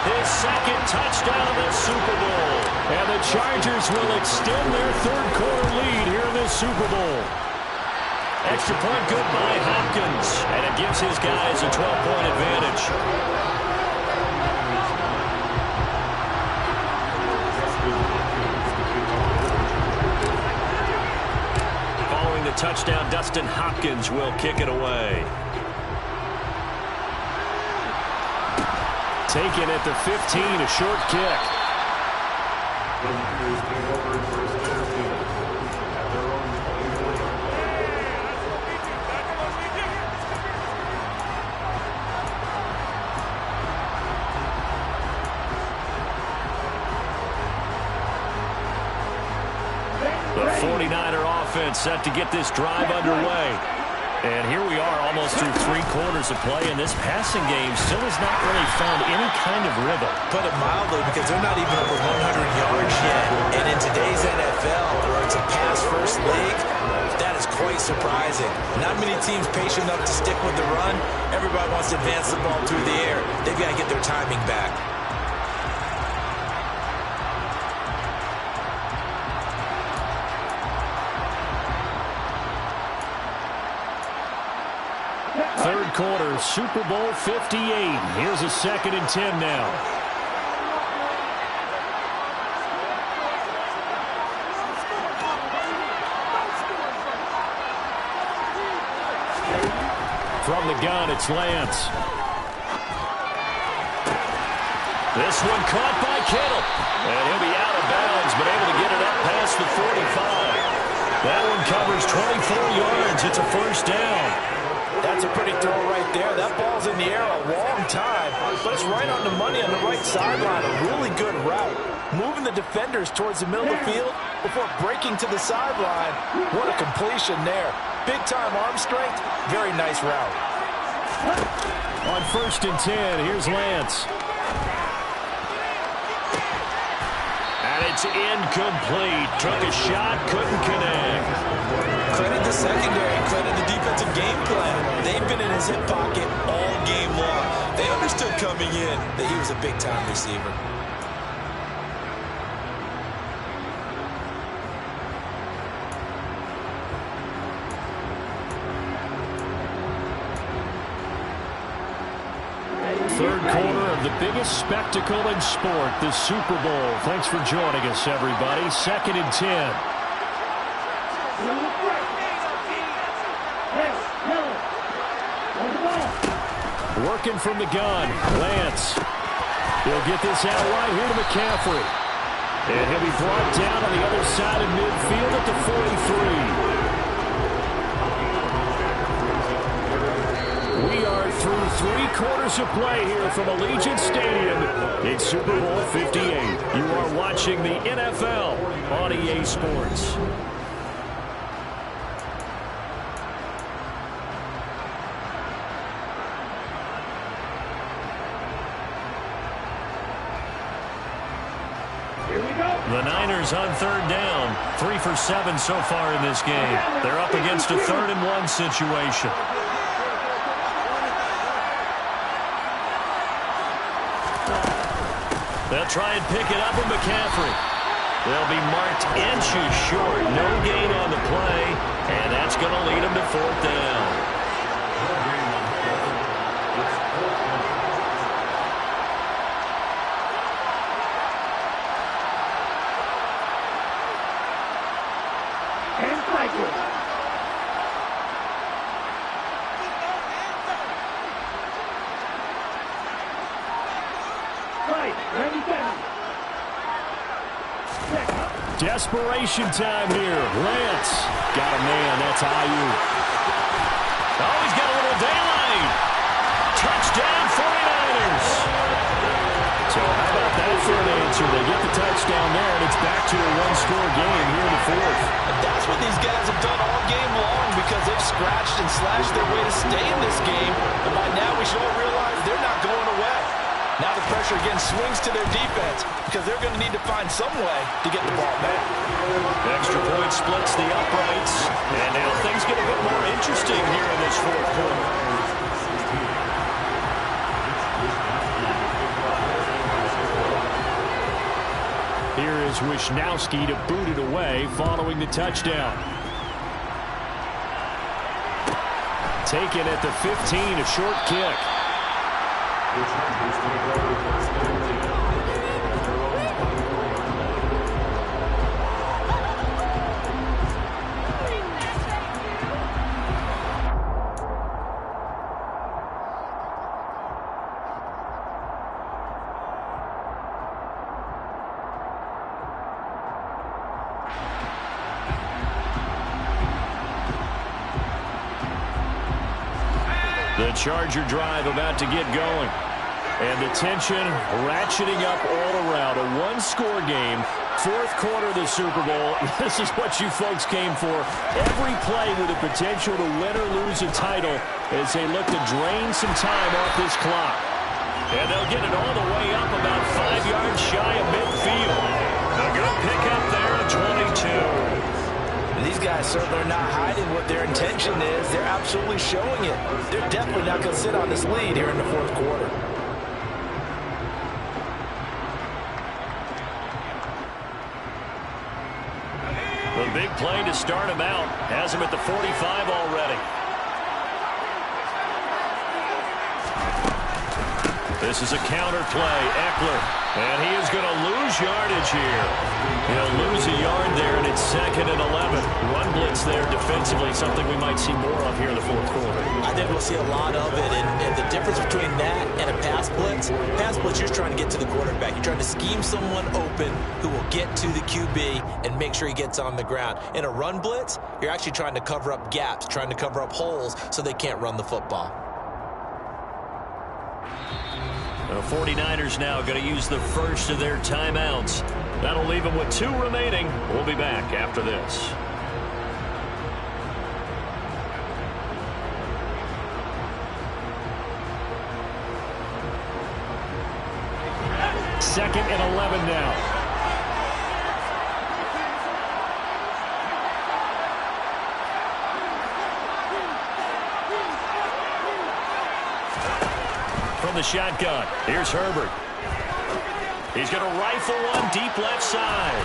his second touchdown of the Super Bowl. And the Chargers will extend their third-quarter lead here in the Super Bowl. Extra point good by Hopkins, and it gives his guys a 12-point advantage. Following the touchdown, Dustin Hopkins will kick it away. Taken at the 15, a short kick. The 49er offense set to get this drive underway. And here we are almost through 3 quarters of play, and this passing game still has not really found any kind of rhythm. Put it mildly, because they're not even over 100 yards yet. And in today's NFL, where it's a pass-first league, that is quite surprising. Not many teams patient enough to stick with the run. Everybody wants to advance the ball through the air. They've got to get their timing back. Third quarter, Super Bowl 58. Here's a 2nd and 10 now. From the gun, it's Lance. This one caught by Kittle. And he'll be out of bounds, but able to get it up past the 45. That one covers 24 yards. It's a first down. That's a pretty throw right there. That ball's in the air a long time, but it's right on the money on the right sideline. A really good route. Moving the defenders towards the middle of the field before breaking to the sideline. What a completion there. Big-time arm strength. Very nice route. On 1st and 10, here's Lance. And it's incomplete. Took a shot, couldn't connect. Credit the secondary, credit the defensive game plan. They've been in his hip pocket all game long. They understood coming in that he was a big-time receiver. Third quarter of the biggest spectacle in sport, the Super Bowl. Thanks for joining us, everybody. 2nd and 10. Working from the gun, Lance. He'll get this out right here to McCaffrey. And he'll be brought down on the other side of midfield at the 43. We are through 3 quarters of play here from Allegiant Stadium. It's Super Bowl 58. You are watching the NFL on EA Sports. The Niners on 3rd down. 3 for 7 so far in this game. They're up against a 3rd and 1 situation. They'll try and pick it up with McCaffrey. They'll be marked inches short. No gain on the play, and that's going to lead them to 4th down. Desperation time here. Lance got a man. That's Ayuk. Oh, he's got a little daylight. Touchdown 49ers. So how about that for an answer? They get the touchdown there, and it's back to a one-score game here in the fourth. And that's what these guys have done all game long because they've scratched and slashed their way to stay in this game. And by now we should all realize they're not going away. Now the pressure again swings to their defense because they're going to need to find some way to get the ball back. The extra point splits the uprights. And now things get a bit more interesting here in this fourth quarter. Here is Wishnowski to boot it away following the touchdown. Taken at the 15, a short kick. The Charger drive about to get going. And the tension ratcheting up all around. A one-score game. Fourth quarter of the Super Bowl. This is what you folks came for. Every play with the potential to win or lose a title as they look to drain some time off this clock. And they'll get it all the way up about 5 yards shy of midfield. A good pickup there at 22. These guys certainly are not hiding what their intention is. They're absolutely showing it. They're definitely not going to sit on this lead here in the fourth quarter. The big play to start him out. Has him at the 45 already. This is a counter play. Eckler. And he is going to lose yardage here. He'll lose a yard there, and it's 2nd and 11. Run blitz there defensively, something we might see more of here in the fourth quarter. I think we'll see a lot of it, and the difference between that and a pass blitz, you're trying to get to the quarterback. You're trying to scheme someone open who will get to the QB and make sure he gets on the ground. In a run blitz, you're actually trying to cover up gaps, trying to cover up holes so they can't run the football. The 49ers now going to use the first of their timeouts. That'll leave them with 2 remaining. We'll be back after this. Second and 11 now. From the shotgun, here's Herbert. He's going to rifle one deep left side.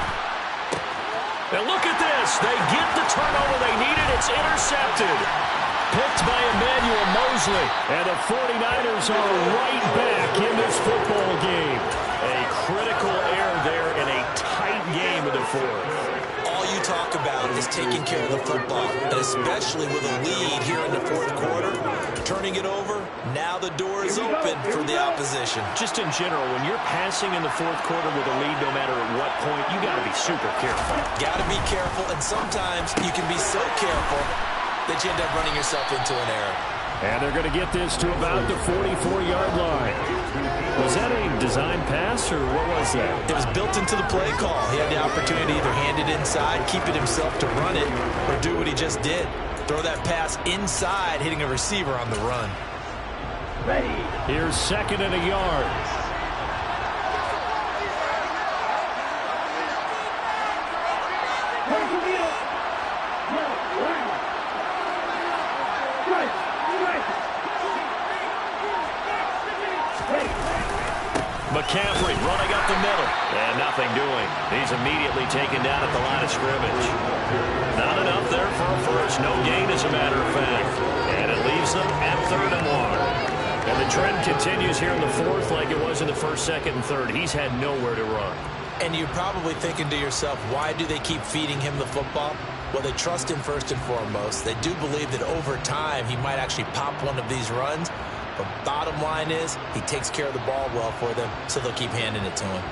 And look at this. They get the turnover they needed. It's intercepted. Picked by Emmanuel Mosley. And the 49ers are right back in this football game. A critical error there in a tight game in the fourth. All you talk about is taking care of the football, and especially with a lead here in the fourth quarter, turning it over, now the door is open for the opposition. Just in general, when you're passing in the fourth quarter with a lead, no matter at what point, you got to be super careful. Got to be careful, and sometimes you can be so careful that you end up running yourself into an error. And they're going to get this to about the 44-yard line. Was that a design pass, or what was that? It was built into the play call. He had the opportunity to either hand it inside, keep it himself to run it, or do what he just did. Throw that pass inside, hitting a receiver on the run. Here's 2nd and a yard. McCaffrey running up the middle. And nothing doing. He's immediately taken down at the line of scrimmage. Not enough there for a first. No gain, as a matter of fact. And it leaves them at 3rd and 1. And the trend continues here in the fourth like it was in the first, second, and third. He's had nowhere to run. And you're probably thinking to yourself, why do they keep feeding him the football? Well, they trust him first and foremost. They do believe that over time he might actually pop one of these runs. But bottom line is he takes care of the ball well for them, so they'll keep handing it to him.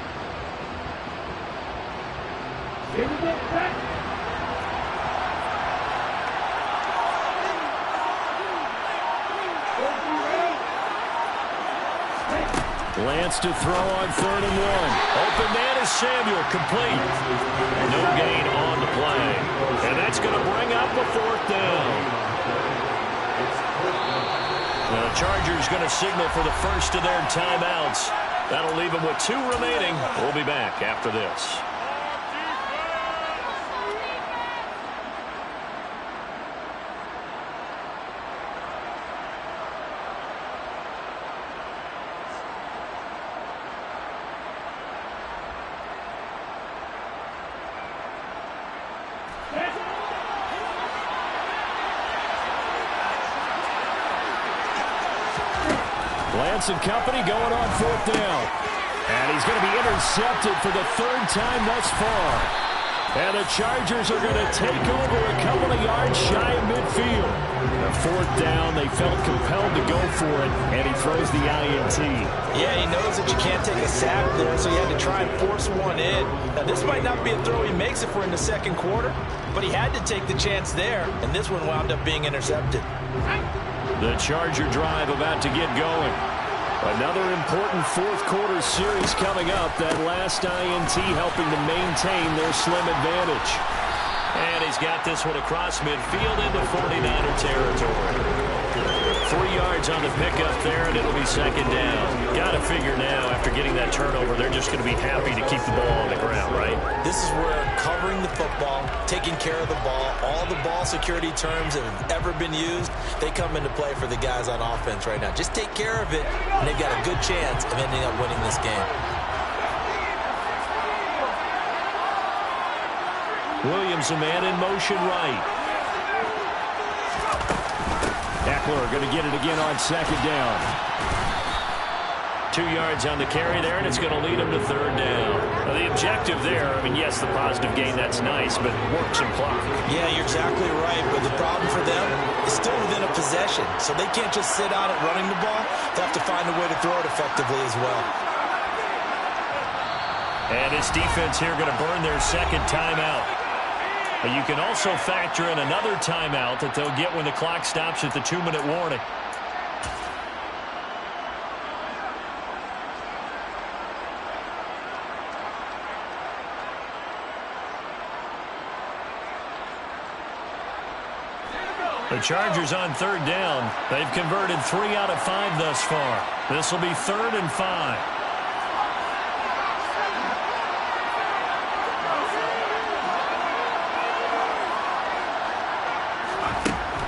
Lance to throw on 3rd and 1. Open man is Samuel, complete. No gain on the play. And that's going to bring up a 4th down. The Chargers going to signal for the first of their timeouts. That'll leave them with 2 remaining. We'll be back after this. Lance and company going on 4th down. And he's going to be intercepted for the 3rd time thus far. And the Chargers are going to take over a couple of yards shy of midfield. The 4th down, they felt compelled to go for it, and he throws the INT. Yeah, he knows that you can't take a sack there, so he had to try and force one in. Now, this might not be a throw he makes if we're in the 2nd quarter, but he had to take the chance there, and this one wound up being intercepted. The Charger drive about to get going. Another important 4th quarter series coming up. That last INT helping to maintain their slim advantage. And he's got this one across midfield into 49er territory. 3 yards on the pickup there, and it'll be 2nd down. Got to figure now, after getting that turnover, they're just going to be happy to keep the ball on the ground, right? This is where covering the football, taking care of the ball, all the ball security terms that have ever been used, they come into play for the guys on offense right now. Just take care of it, and they've got a good chance of ending up winning this game. Williams, a man in motion right. Eckler going to get it again on 2nd down. 2 yards on the carry there, and it's going to lead him to 3rd down. Now, the objective there, I mean, yes, the positive gain, that's nice, but work some clock. Yeah, you're exactly right, but the problem for them is still within a possession, so they can't just sit on it running the ball. They'll have to find a way to throw it effectively as well. And this defense here going to burn their 2nd timeout. But you can also factor in another timeout that they'll get when the clock stops at the 2-minute warning. The Chargers on 3rd down. They've converted 3 out of 5 thus far. This will be 3rd and 5.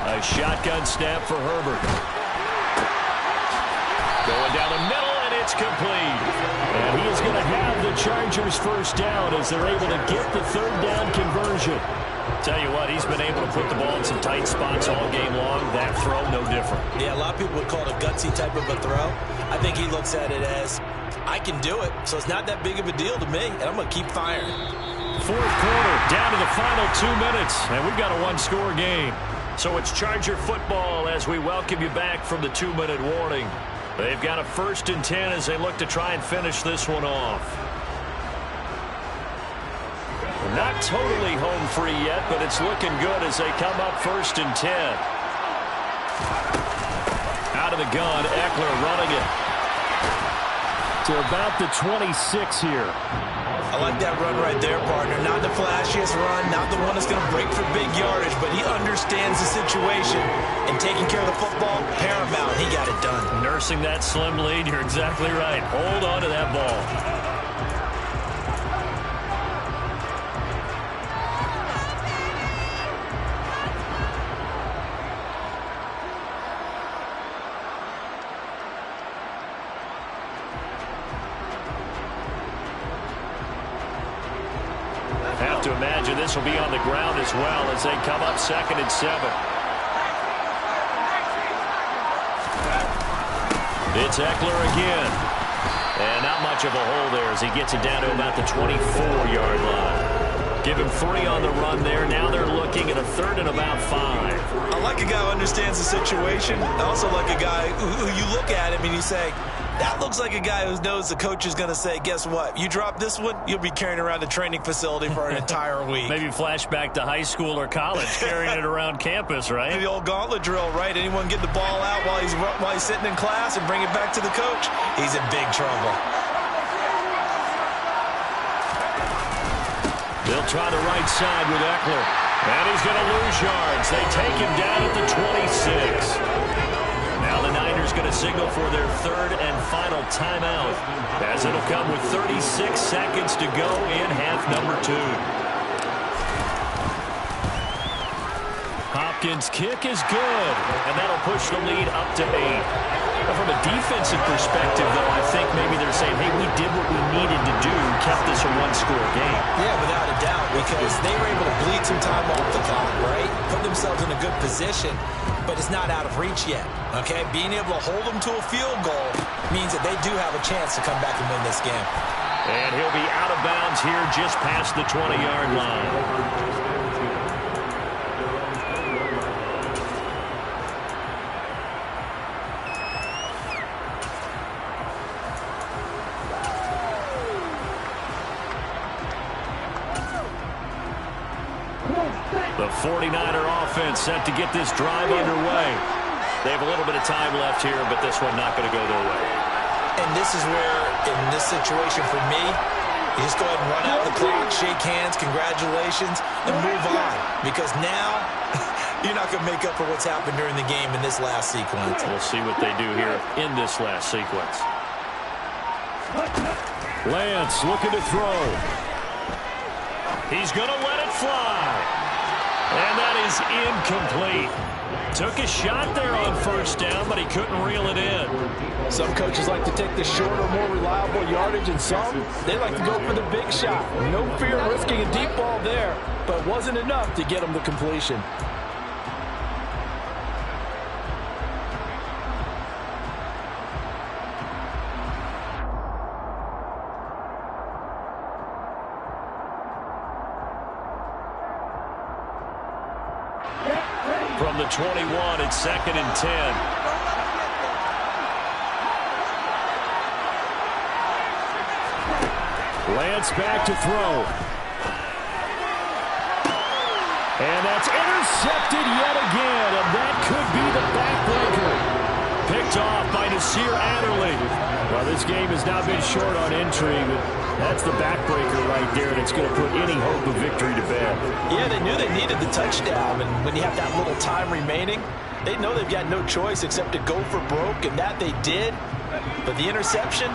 A shotgun snap for Herbert. Going down the middle, and it's complete. And he is going to have the Chargers 1st down as they're able to get the 3rd down conversion. Tell you what, he's been able to put the ball in some tight spots all game long. That throw, no different. Yeah, a lot of people would call it a gutsy type of a throw. I think he looks at it as, I can do it, so it's not that big of a deal to me, and I'm going to keep firing. 4th quarter, down to the final 2 minutes, and we've got a 1-score game. So it's Charger football as we welcome you back from the 2-minute warning. They've got a 1st and 10 as they look to try and finish this one off. Not totally home free yet, but it's looking good as they come up 1st and 10. Out of the gun, Eckler running it to about the 26 here. I like that run right there, partner. Not the flashiest run, not the one that's going to break for big yardage, but he understands the situation, and taking care of the football, paramount. He got it done. Nursing that slim lead, you're exactly right. Hold on to that ball. Have to imagine this will be on the ground as well as they come up 2nd and 7. It's Eckler again. And not much of a hole there as he gets it down to about the 24-yard line. Give him 3 on the run there. Now they're looking at a 3rd and about 5. I like a guy who understands the situation. I also like a guy who you look at him and you say, that looks like a guy who knows the coach is going to say, guess what? You drop this one, you'll be carrying around the training facility for an entire week. Maybe flashback to high school or college, carrying it around campus, right? The old gauntlet drill, right? Anyone get the ball out while he's sitting in class and bring it back to the coach? He's in big trouble. They'll try the right side with Eckler. And he's going to lose yards. They take him down at the 26. Now the Niners going to signal for their 3rd and final timeout, as it'll come with 36 seconds to go in half number 2. Hopkins' kick is good, and that'll push the lead up to 8. Now, from a defensive perspective, though, I think maybe they're saying, hey, we did what we needed to do, kept this a 1-score game. Yeah, without a doubt, because they were able to bleed some time off the clock, right? Put themselves in a good position, but it's not out of reach yet, okay? Being able to hold them to a field goal means that they do have a chance to come back and win this game. And he'll be out of bounds here just past the 20-yard line. The 49er offense set to get this drive underway. They have a little bit of time left here, but this one not going to go their way. And this is where, in this situation for me, you just go ahead and run out the clock, shake hands, congratulations, and move on. Because now, you're not going to make up for what's happened during the game in this last sequence. We'll see what they do here in this last sequence. Lance looking to throw. He's going to let it fly. And that is incomplete. Took a shot there on 1st down, but he couldn't reel it in. Some coaches like to take the shorter, more reliable yardage, and some, they like to go for the big shot. No fear of risking a deep ball there, but it wasn't enough to get him the completion. From the 21, it's 2nd and 10. Lance back to throw. And that's intercepted yet again, and that could be the backbreaker. Picked off by Nasir Adderley. Well, this game has now been short on intrigue, but that's the backbreaker right there, and it's going to put any hope of victory to bed. Yeah, they knew they needed the touchdown, and when you have that little time remaining, they know they've got no choice except to go for broke, and that they did. But the interception,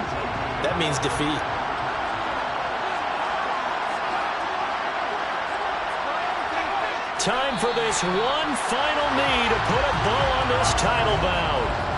that means defeat. Time for this one final knee to put a bow on this title bout.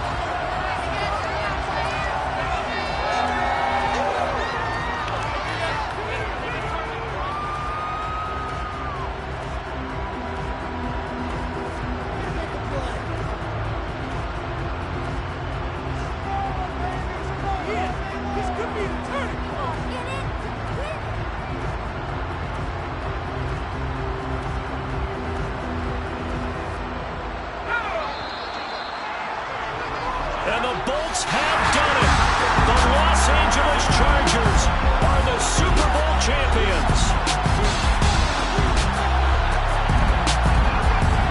And the Bolts have done it. The Los Angeles Chargers are the Super Bowl champions.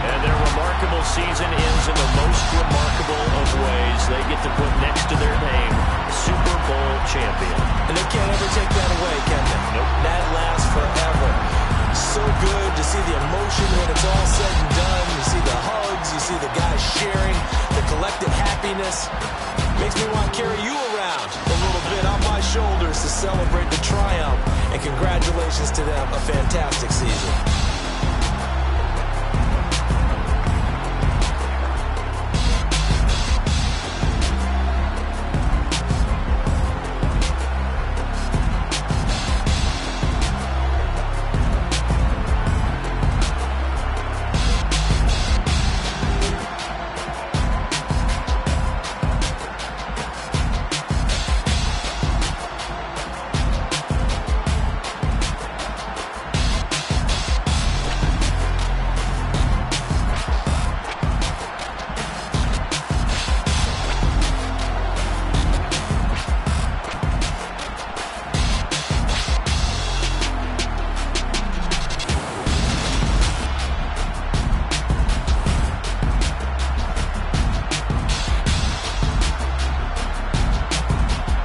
And their remarkable season ends in the most remarkable of ways. They get to put next to their name, Super Bowl champion. And they can't ever take that away, can they? Nope. That lasts forever. So good to see the emotion when it's all said and done. You see the hugs, you see the guys sharing, the collective happiness. Makes me want to carry you around a little bit on my shoulders to celebrate the triumph. And congratulations to them, a fantastic season.